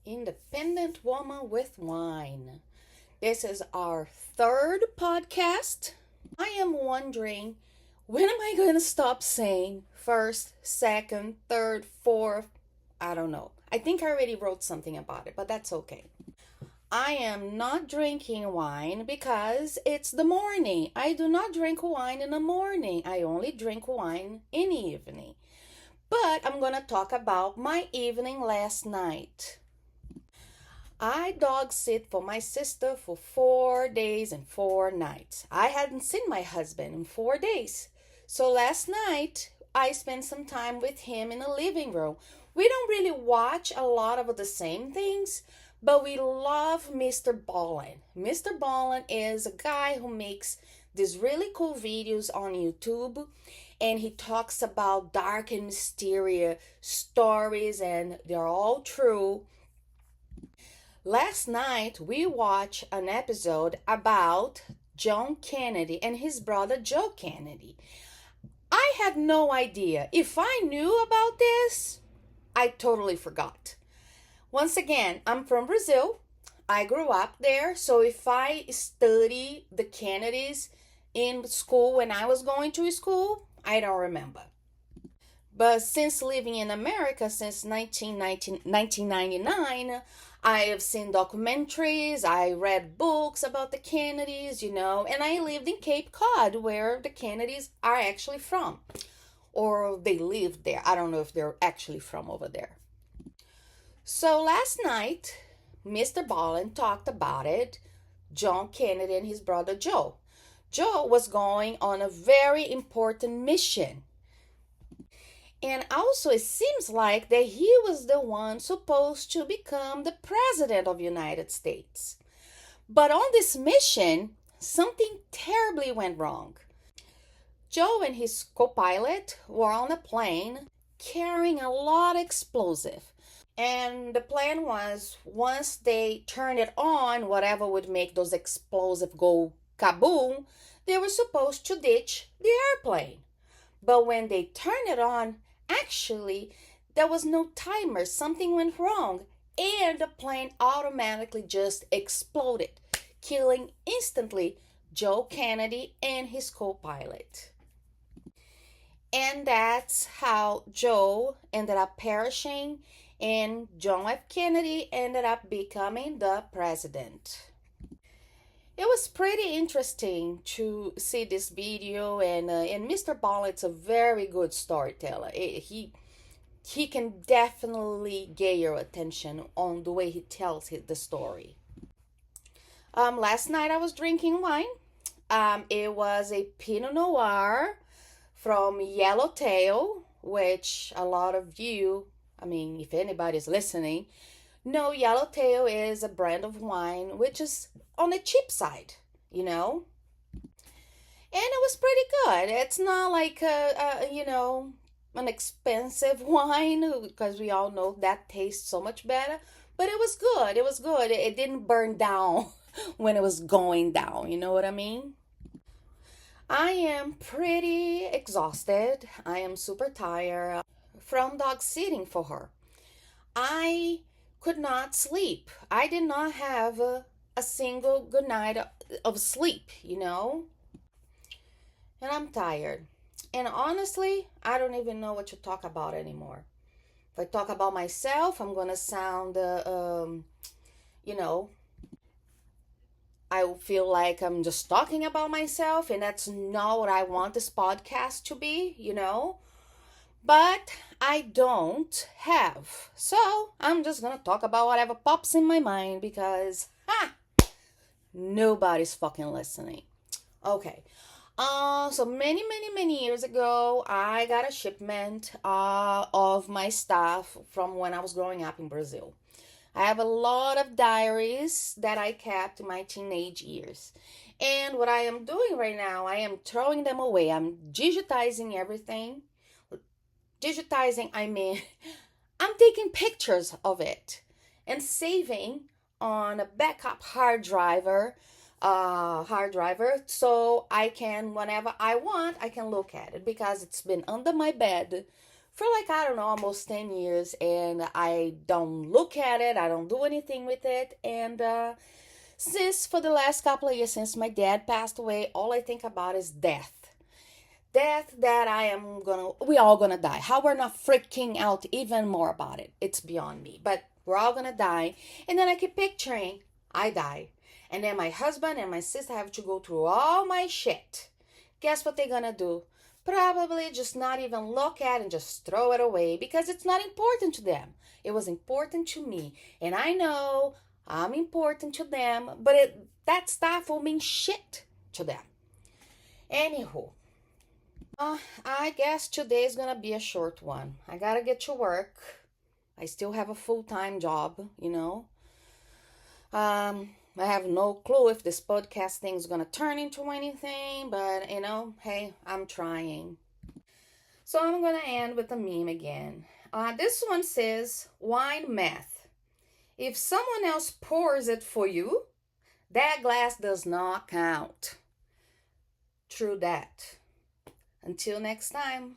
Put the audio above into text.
Independent Woman with Wine. This is our third podcast. I am wondering, when am I going to stop saying first, second, third, fourth? I don't know. I think I already wrote something about it, but that's okay. I am not drinking wine because it's the morning. I do not drink wine in the morning. I only drink wine in the evening. But I'm going to talk about my evening last night. I dog sit for my sister for 4 days and 4 nights. I hadn't seen my husband in 4 days. So last night, I spent some time with him in the living room. We don't really watch a lot of the same things, but we love Mr. Ballin. Mr. Ballin is a guy who makes these really cool videos on YouTube, and he talks about dark and mysterious stories, and they're all true. Last night, we watched an episode about John Kennedy and his brother Joe Kennedy. I had no idea. If I knew about this, I totally forgot. Once again, I'm from Brazil. I grew up there, so if I study the Kennedys in school when I was going to school, I don't remember. But since living in America since 1999, I have seen documentaries, I read books about the Kennedys, and I lived in Cape Cod, where the Kennedys are actually from. Or they lived there. I don't know if they're actually from over there. So last night, Mr. Ballin talked about it, John Kennedy and his brother Joe. Joe was going on a very important mission. And also, it seems like that he was the one supposed to become the president of the United States. But on this mission, something terribly went wrong. Joe and his co-pilot were on a plane carrying a lot of explosive. And the plan was, once they turned it on, whatever would make those explosives go kaboom, they were supposed to ditch the airplane. But when they turned it on, actually, there was no timer. Something went wrong, and the plane automatically just exploded, killing instantly Joe Kennedy and his co-pilot. And that's how Joe ended up perishing, and John F. Kennedy ended up becoming the president. It was pretty interesting to see this video, and Mr. Ballin's a very good storyteller. He can definitely get your attention on the way he tells the story. Last night I was drinking wine. It was a Pinot Noir from Yellowtail, which a lot of you, if anybody's listening, know Yellowtail is a brand of wine which is on the cheap side, And it was pretty good. It's not like an expensive wine, because we all know that tastes so much better. But it was good. It was good. It didn't burn down when it was going down. You know what I mean? I am pretty exhausted. I am super tired from dog sitting for her. I could not sleep. I did not have a single good night of sleep, And I'm tired. And honestly, I don't even know what to talk about anymore. If I talk about myself, I'm going to sound, I feel like I'm just talking about myself, and that's not what I want this podcast to be, But I don't have. So I'm just going to talk about whatever pops in my mind, because, nobody's fucking listening. Okay. So many years ago, I got a shipment of my stuff from when I was growing up in Brazil. I have a lot of diaries that I kept in my teenage years. And what I am doing right now, I am throwing them away. I'm digitizing everything. Digitizing, I'm taking pictures of it and saving on a backup hard drive, so I can, whenever I want, I can look at it, because it's been under my bed for like, I don't know, almost 10 years, and I don't look at it, I don't do anything with it. And since for the last couple of years, since my dad passed away, all I think about is death. Death, that we all gonna die. How we're not freaking out even more about it, it's beyond me. But we're all gonna die. And then I keep picturing, I die. And then my husband and my sister have to go through all my shit. Guess what they're gonna do? Probably just not even look at and just throw it away because it's not important to them. It was important to me. And I know I'm important to them, but that stuff will mean shit to them. Anywho, I guess today's gonna be a short one. I gotta get to work. I still have a full-time job, you know. I have no clue if this podcast thing's gonna turn into anything, but hey, I'm trying. So I'm gonna end with a meme again. This one says, wine math. If someone else pours it for you, that glass does not count. True that. Until next time.